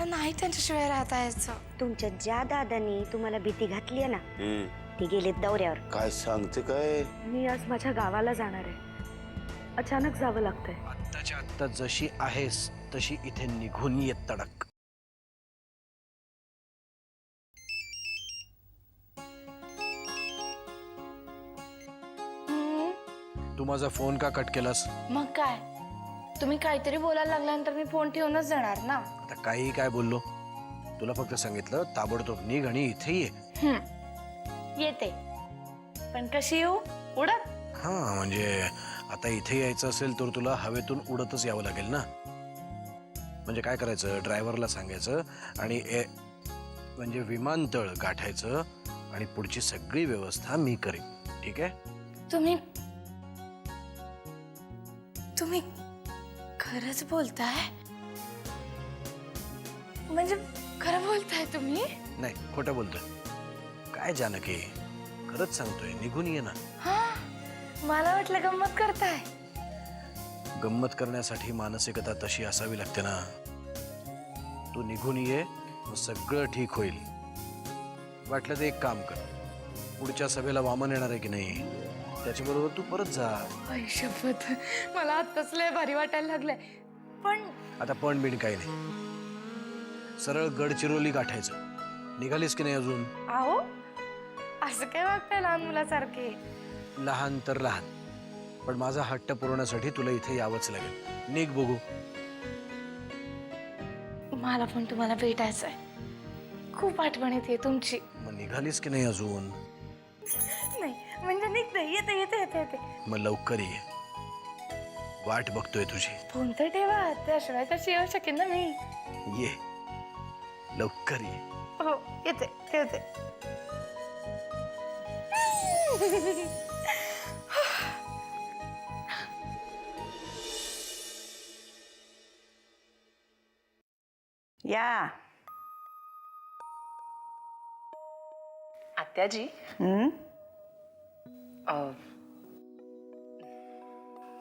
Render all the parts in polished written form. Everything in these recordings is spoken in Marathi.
नाही त्यांच्याशिवाय राहता यायचं. तुमच्या ज्या दादानी तुम्हाला भीती घातली आहे ना ती गेलेत दौऱ्यावर. काय सांगते काय? मी आज माझ्या गावाला जाणार आहे. अचानक जावं लागतंय. आत्ताच्या आत्ता जशी आहेस तशी इथे निघून ये तडक. तू माझा फोन का कट केलास? मग काय, तुम्ही काहीतरी बोलायला लागल्यानंतर मी फोन ठेवूनच जाणार ना. आता काही काय बोललो? तुला फक्त सांगितलं ताबडतोब निघ आणि इथे ये. येते, पण कशी येऊ? उडत? हा म्हणजे आता इथे यायचं असेल तर तुला हवेतून उडतच यावं लागेल ना. म्हणजे काय करायचं, ड्रायव्हरला सांगायचं आणि म्हणजे विमानतळ गाठायचं आणि पुढची सगळी व्यवस्था मी करेन. ठीक आहे? तुम्ही तुम्ही खरंच बोलताय? म्हणजे खरं बोलताय तुम्ही? नाही, खोटं बोलतोय. काय जानकी, खरंच सांगतोय, निघून ये ना. हा, मला वाटलं गंमत करताय. गंमत करण्यासाठी मानसिकता तशी असावी लागते ना. तू निघून ये, मग सगळं ठीक होईल. वाटलं तर एक काम कर, पुढच्या सभेला वामन येणार आहे की नाही, त्याच्याबरोबर तू परत जा. आई शपथ, मला आत्ताच लय भारी वाटायला लागलंय. पण आता पण बिन काही नाही, सरळ गडचिरोली गाठायचं. निघालीस की नाही अजून? आहो, असं काय वागताय लहान मुलासारखे? लहान तर लहान, पण माझा हट्ट पुरवण्यासाठी तुला इथे यावंच लागेल. निघ बघू. मला पण तुम्हाला भेटायचंय. खूप आठवण येते तुमची. मग निघालीस की नाही अजून? नाही म्हणजे निघते, येते येते येते येते. मग लवकर ये, वाट बघतोय तुझी. फोन तर ठेवा, त्याशिवाय कशी येऊ शकेन ना मी. ये, लवकर ये. हो, येते ठेवते. या आत्याजी.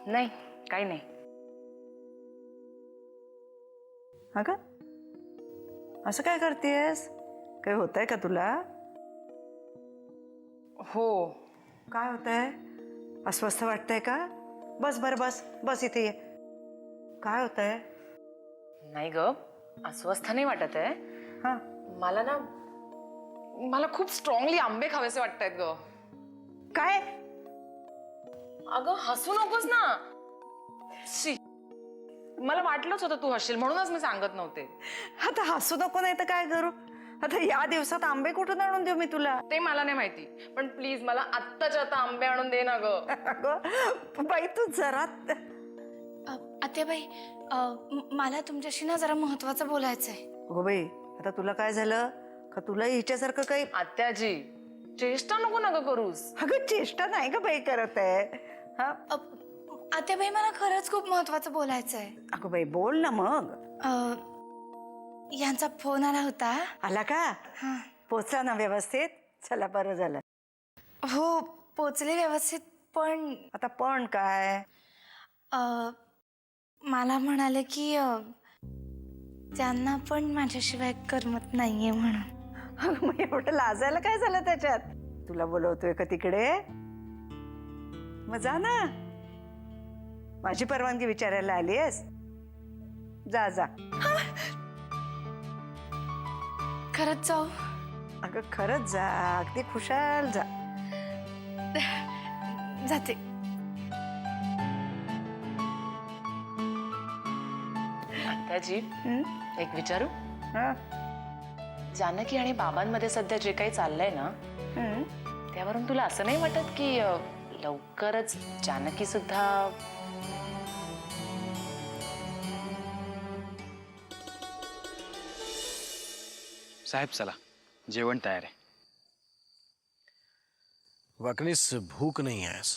नाही, काही नाही. अगं असं काय करतेस? काय होतंय का तुला? हो. काय होतंय? अस्वस्थ वाटतंय का? बस बरं, बस बस इथे ये. काय होतंय? नाही ग, अस्वस्थ नाही वाटत आहे. हा, मला खूप स्ट्रॉंगली आंबे खावेसे वाटतायत ग. काय? अगं हसू नकोस ना. शी, मला वाटलंच होतं तू हसशील, म्हणूनच मी सांगत नव्हते. आता हसू नको, नाही तर काय करू? आता या दिवसात आंबे कुठून आणून देऊ मी तुला? ते मला नाही माहिती, पण प्लीज मला आत्ताच्या आता आंबे आणून दे ना ग. अगं बाई, तू जरा आत्याबाई, मला तुमच्याशी ना जरा महत्वाचं बोलायचंय. अगं बाई, आता तुला काय झालं का? तुला हिच्यासारखं काही? आत्याजी, चेष्टा नको ना ग करूस. अगं चेष्टा नाही का बाई करत आहे. हा, आत्याबाई, मला खरंच खूप महत्वाचं बोलायचंय. अगं बाई बोल ना मग. यांचा फोन आला होता. आला का? हा. पोचला ना व्यवस्थित? चला, बरं झालं. हो, पोचले व्यवस्थित. पण आता पण काय? मला म्हणाले की त्यांना पण माझ्याशिवाय करमत नाहीये म्हणून. अगं मग एवढं लाजायला काय झालं त्याच्यात? तुला बोलवतोय का तिकडे? मग जा ना. माझी परवानगी विचारायला आलीयस? जा जा. खरंच जाऊ? अगं खरंच जा, अगदी खुशाल जा. जाते. आत्याजी, एक विचारू? हा? जानकी आणि बाबांमध्ये सध्या जे काही चाललंय ना, त्यावरून तुला असं नाही वाटत की लवकरच जानकी सुद्धा? साहेब चला, जेवण तयार आहे. वाकणीस भूक नाही आहेस.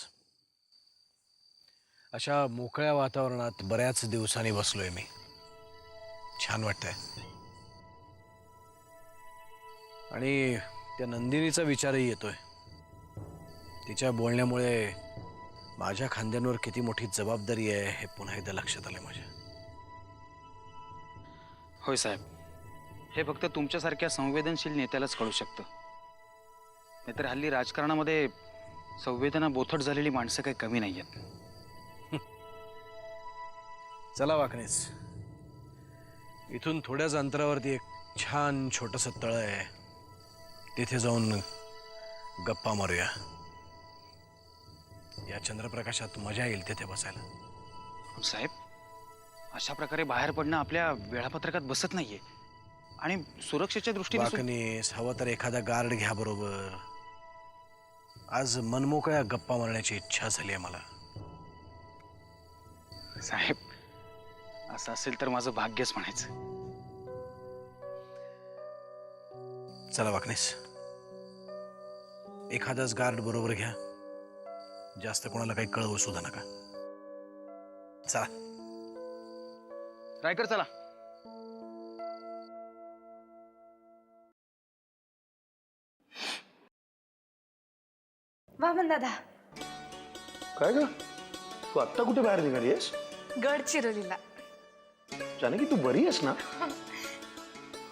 अशा मोकळ्या वातावरणात बऱ्याच दिवसांनी बसलोय मी. छान वाटतंय. आणि त्या नंदिनीचा विचारही येतोय. तिच्या बोलण्यामुळे माझ्या खांद्यांवर किती मोठी जबाबदारी आहे हे पुन्हा एकदा लक्षात आलं माझ्या. होय साहेब, हे फक्त तुमच्यासारख्या संवेदनशील नेत्यालाच कळू शकतं. नाहीतर हल्ली राजकारणामध्ये संवेदना बोथट झालेली माणसं काही कमी नाही आहेत. चला वाकणीस, इथून थोड्याच अंतरावरती एक छान छोटंसं तळ आहे, तिथे जाऊन गप्पा मारूया. या चंद्रप्रकाशात मजा येईल तिथे बसायला. साहेब, अशा प्रकारे बाहेर पडणं आपल्या वेळापत्रकात बसत नाहीये आणि सुरक्षेच्या दृष्टीने वाकणीस, हवं तर एखादा गार्ड घ्या बरोबर. आज मनमोकळ्या गप्पा मारण्याची इच्छा झाली आहे मला. साहेब, असं असेल तर माझं भाग्यच म्हणायचं. चला वाकणीस, एखादाच गार्ड बरोबर घ्या. जास्त कोणाला काही कळवू सुद्धा नका. चला. रायकर चला. वामन दादा, काय ग, तू आत्ता कुठे बाहेर निघाली आहेस? गडचिरोलीला. जानकी, तू बरी आहेस ना?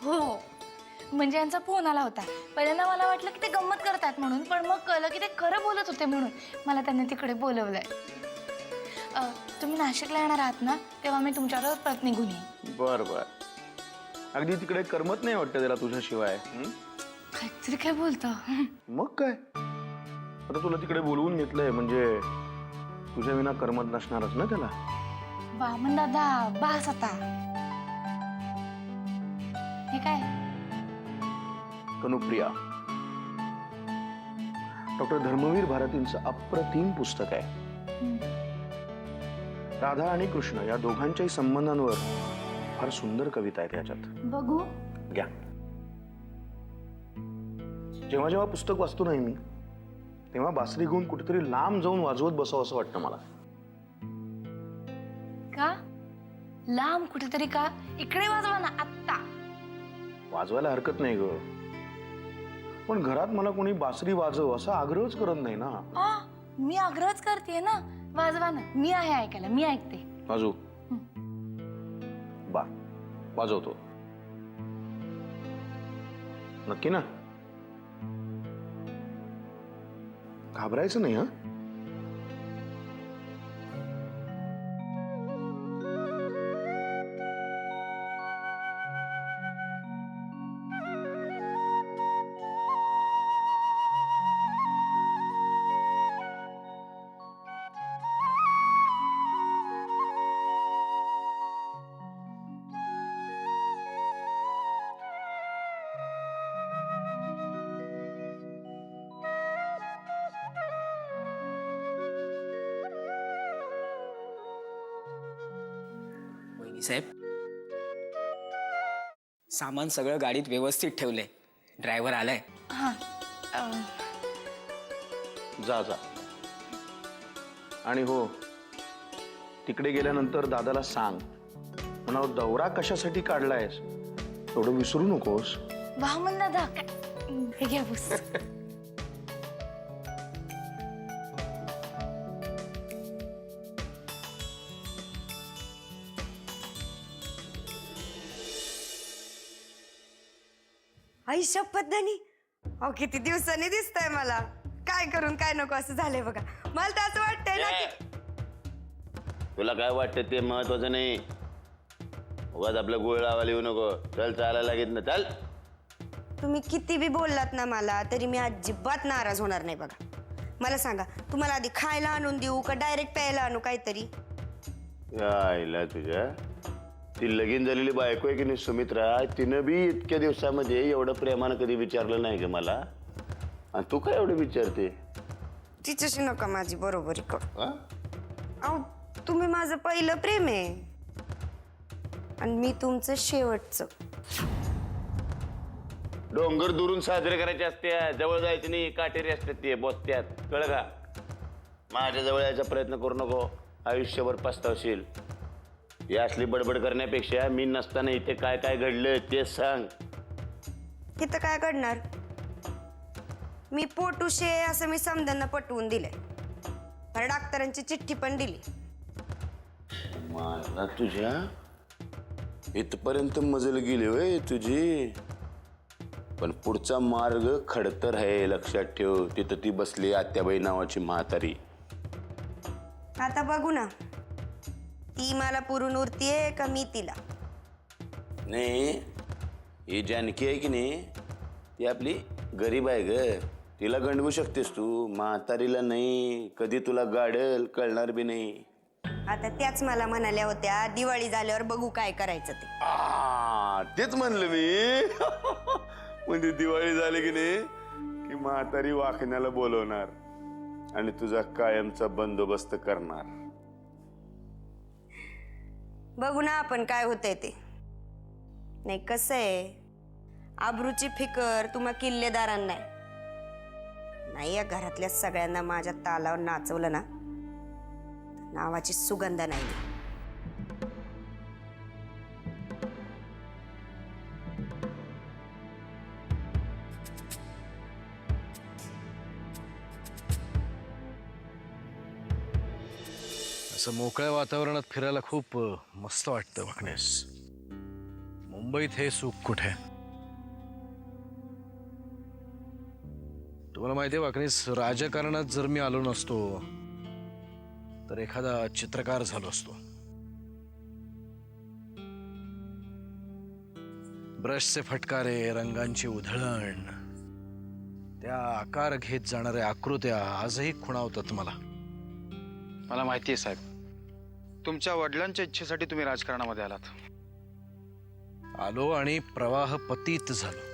हो, म्हणजे यांचा फोन आला होता. पहिल्यांदा मला वाटलं की ते गंमत करतात म्हणून, पण मग कळलं की ते खरं बोलत होते म्हणून मला त्यांनी तिकडे बोलवलंय. तुम्ही नाशिकला येणार आहात ना, तेव्हा मी तुमच्याबरोबर परत निघून येईन. बर बर. अगदी तिकडे करमत नाही वाटतं त्याला तुझ्याशिवाय. काहीतरी काय बोलतो. मग काय, आता तुला तिकडे बोलवून घेतलंय म्हणजे तुझ्या विना करमत नसणारच ना त्याला. वामन दादा, बास आता. हे काय? तनुप्रिया, डॉक्टर धर्मवीर भारतींचं अप्रतिम पुस्तक आहे. राधा आणि कृष्ण या दोघांच्याही संबंधांवर फार सुंदर कविता आहे त्याच्यात. बघू. घ्या. जेव्हा जेव्हा पुस्तक वाचतो नाही मी, तेव्हा बासरी घेऊन कुठेतरी लांब जाऊन वाजवत बसावं असं वाटतं मला. का लांब कुठेतरी? का इकडे वाजवा ना आत्ता. वाजवायला हरकत नाही ग, पण घरात मला कोणी बासरी वाजव असा आग्रहच करत नाही ना. मी आग्रहच करते ना, वाजवा ना. मी आहे ऐकायला, मी ऐकते. वाजू? बा, वाजवतो. नक्की ना? घाबरायचं नाही. हा, साहेब, सामान सगळं गाडीत व्यवस्थित ठेवलंय. ड्रायव्हर आलाय. हा, जा जा. आणि हो, तिकडे गेल्यानंतर दादाला सांग, म्हणा दौरा कशासाठी काढलायस एवढं विसरू नकोस. वामन दादा, हे घ्या पुस. आई शपथ धनी, अहो किती दिवसांनी दिसतंय मला. काय करून काय नको असं झालंय बघा. मला तर असं वाटतंय ना की तुला काय वाटतं ते महत्वाचं नाही. उगाच आपलं गुळ लावायला येऊ नको. चल, चालायला लागेल ना, चल. तुम्ही किती बी बोललात ना मला, तरी मी अजिबात नाराज होणार नाही बघा. मला सांगा, तुम्हाला आधी खायला आणून देऊ का डायरेक्ट प्यायला आणू काहीतरी? आईला तुझ्या ती लगीन झालेली बायको आहे की नाही सुमित्रा, तिनं बी इतक्या दिवसामध्ये एवढं प्रेमानं कधी विचारलं नाही ग मला. आणि तू काय एवढं विचारते? तिच्याशी नका माझी बरोबरी करू. हा? अहो, तुम्ही माझं पहिलं प्रेम आहे आणि मी तुमचं शेवटचं. डोंगर दुरून साजरे करायचे असते, जवळ जायचं नाही. काटेरी असतात ते, बोचत्यात, कळलं का? माझ्या जवळ यायचा प्रयत्न करू नको, आयुष्यभर पस्तावशील. ही असली बडबड करण्यापेक्षा मी नसताना इथे काय काय घडलं ते सांग. इथं काय घडणार? मी पोटूशे असं मी समजांना पटवून दिलंय. मला डॉक्टरांची चिठ्ठी पण दिली. मला तुझ्या इथपर्यंत मजल गेली होय तुझी. पण पुढचा मार्ग खडतर आहे, लक्षात ठेव. तिथं ती बसली आत्याबाई नावाची म्हातारी. आता बघू ना, ती मला पुरून उरतीये का मी तिला. नाही, ही जानकी आहे की नाही, ती आपली गरीब आहे ग. तिला गंडवू शकतेस तू, म्हातारीला नाही. कधी तुला गाडल कळणार बी नाही. आता त्याच मला म्हणाल्या होत्या दिवाळी झाल्यावर बघू काय करायचं ते. तेच म्हणलं मी. म्हणजे दिवाळी झाली की नाही की म्हातारी वाखण्याला बोलवणार आणि तुझा कायमचा बंदोबस्त करणार. बघू ना आपण काय होतंय ते. नाही कसं आहे, आबरूची फिकर तुम्हा किल्लेदारांना नाही. या घरातल्या सगळ्यांना माझ्या तालावर नाचवलं ना, नावाची सुगंध नाही. असं मोकळ्या वातावरणात फिरायला खूप मस्त वाटतं वाकणेस. मुंबईत हे सुख कुठे? तुम्हाला माहिती आहे वाकणेस, राजकारणात जर मी आलो नसतो तर एखादा चित्रकार झालो असतो. ब्रशचे फटकारे, रंगांची उधळण, त्या आकार घेत जाणाऱ्या आकृत्या आजही खुणावतात मला. मला माहिती आहे साहेब, तुमच्या वडिलांच्या इच्छेसाठी तुम्ही राजकारणामध्ये आलात. आलो आणि प्रवाह पतीत झालो.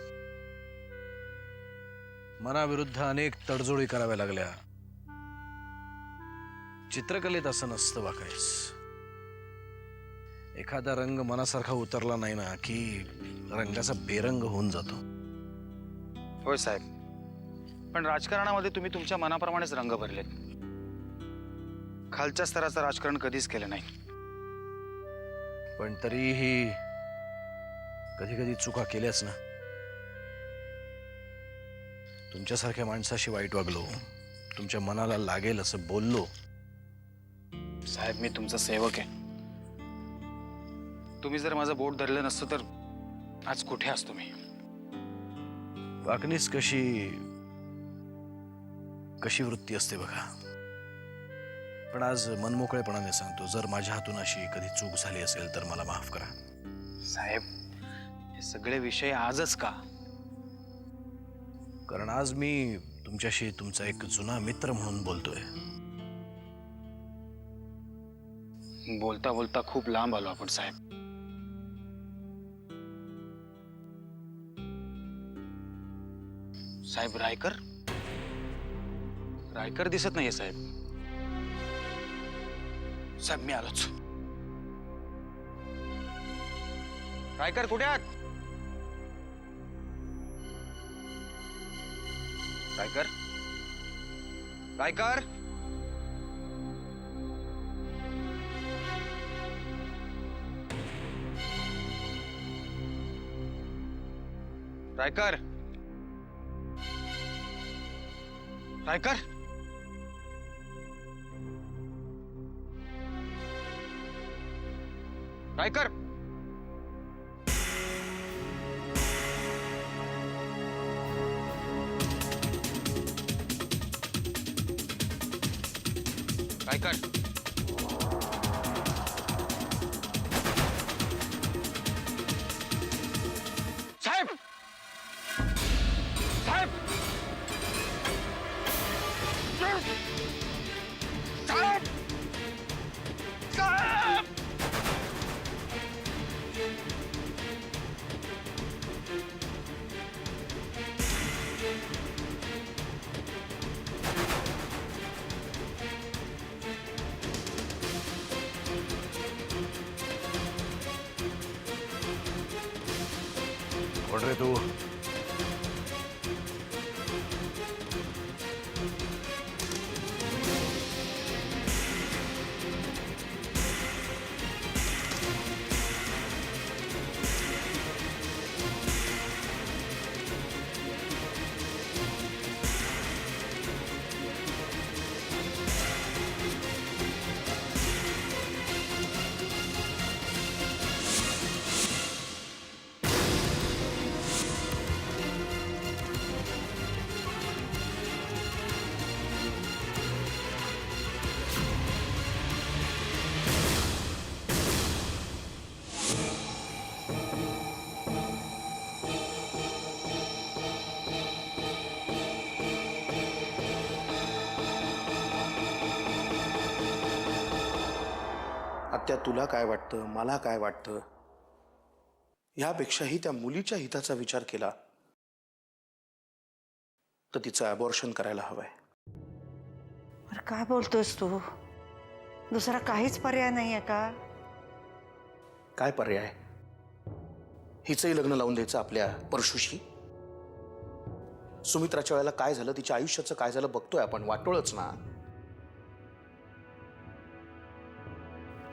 मनाविरुद्ध अनेक तडजोडी कराव्या लागल्या. चित्रकलेत असं नसतं वाकणेस. एखादा रंग मनासारखा उतरला नाही ना की रंगाचा बेरंग होऊन जातो. होय साहेब, पण राजकारणामध्ये तुम्ही तुमच्या मनाप्रमाणेच रंग भरलेत. खालच्या स्तराचं राजकारण कधीच केलं नाही. पण तरीही कधी कधी चुका केल्याच ना. तुमच्यासारख्या माणसाशी वाईट वागलो, तुमच्या मनाला लागेल असं बोललो. साहेब, मी तुमचा सेवक आहे. तुम्ही जर माझं बोट धरलं नसतं तर आज कुठे असतो मी. वाकणीस कशी वृत्ती असते बघा. पण आज मनमोकळेपणाने सांगतो, जर माझ्या हातून अशी कधी चूक झाली असेल तर मला माफ करा. साहेब, हे सगळे विषय आजच का? कारण आज मी तुमच्याशी तुमचा एक जुना मित्र म्हणून बोलतोय. बोलता बोलता खूप लांब आलो आपण साहेब. साहेब, रायकर दिसत नाहीये साहेब. साहेब, मी आलोच. रायकर कुठे आहात? रायकर, रायकर, रायकर, रायकर, रायकर. रायकर, साहेब, साहेब, साहेब, साहेब. कोण रे तू? आत्या तुला काय वाटतं, मला काय वाटतं, यापेक्षाही त्या मुलीच्या हिताचा विचार केला तर तिचं अबॉर्शन करायला हवंय. अरे काय बोलतोयस तू? दुसरा काहीच पर्याय नाहीये का? काय पर्याय? हिचंही लग्न लावून द्यायचं आपल्या परशुशी. सुमित्राच्या वेळेला काय झालं, तिच्या आयुष्याचं काय झालं बघतोय आपण, वाटोळच ना.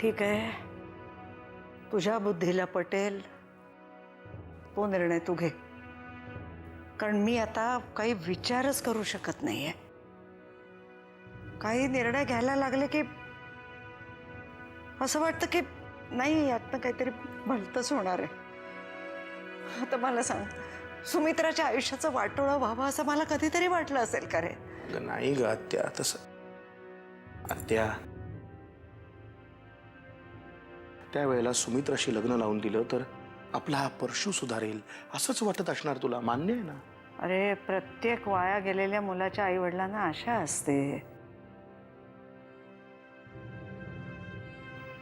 ठीक आहे, तुझ्या बुद्धीला पटेल तो निर्णय तू घे, कारण मी आता काही विचारच करू शकत नाहीये. काही निर्णय घ्यायला लागले की असं वाटतं की नाही, यातनं काहीतरी भलतंच होणार आहे. आता मला सांग, सुमित्राच्या आयुष्याचं वाटोळं व्हावं असं मला कधीतरी वाटलं असेल का रे? नाही ग आत्या, तसं. आत्या, त्यावेळेला सुमित्राशी लग्न लावून दिलं तर आपला हा परशू सुधारेल असंच वाटत असणार तुला, मान्य आहे ना? अरे प्रत्येक वाया गेलेल्या मुलाच्या आई वडिलांना आशा असते,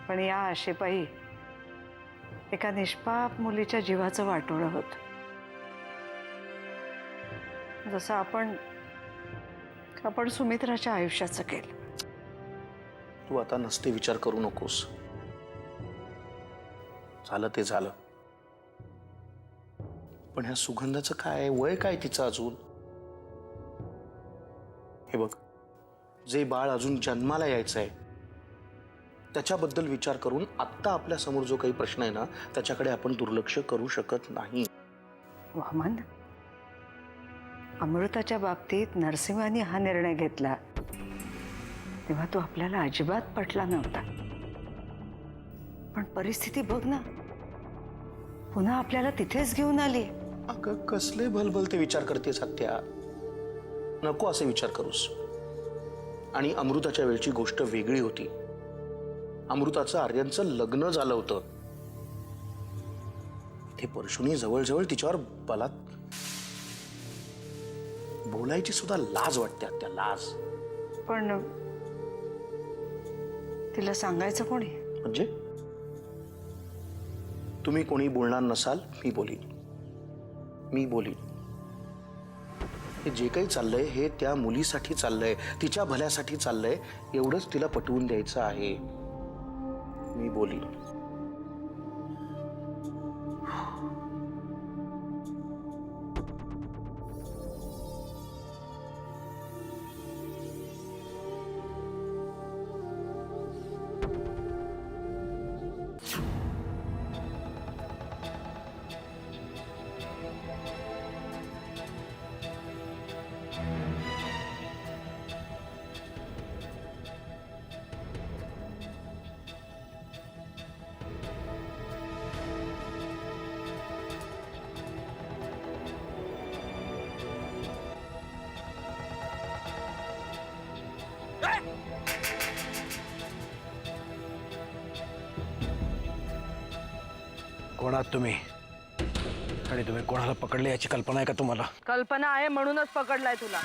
पण या आशेपायी एका निष्पाप मुलीच्या जीवाचं वाटोळं होत. जसं आपण सुमित्राच्या आयुष्याचं केलं. तू आता नसते विचार करू नकोस. झालं ते झालं. पण ह्या सुगंधाचं काय, वय काय तिचं अजून? हे बघ, जे बाळ अजून जन्माला यायचंय त्याच्याबद्दल विचार करून आत्ता आपल्या समोर जो काही प्रश्न आहे ना, त्याच्याकडे आपण दुर्लक्ष करू शकत नाही. वामन, अमृताच्या बाबतीत नरसिंहाने हा निर्णय घेतला तेव्हा तो आपल्याला अजिबात पटला नव्हता. पण परिस्थिती बघ ना, पुन्हा आपल्याला तिथेच घेऊन आली. अगं कसले भलभलते विचार करतेस आत्या? नको असे विचार करूस. आणि अमृताच्या वेळची गोष्ट वेगळी होती. अमृताचं आर्यनचं लग्न झालं होतं. ते परशुनी जवळजवळ तिच्यावर बलात् बोलायची सुद्धा लाज वाटते आत्या, लाज. पण तिला सांगायचं कोणी? म्हणजे तुम्ही कोणी बोलणार नसाल, मी बोलीन. हे जे काही चाललंय हे त्या मुलीसाठी चाललंय, तिच्या भल्यासाठी चाललंय, एवढंच तिला पटवून द्यायचं आहे. मी बोलीन. कोण आहात तुम्ही? आणि तुम्ही कोणाला पकडले याची कल्पना आहे का तुम्हाला? कल्पना आहे म्हणूनच पकडलाय तुला.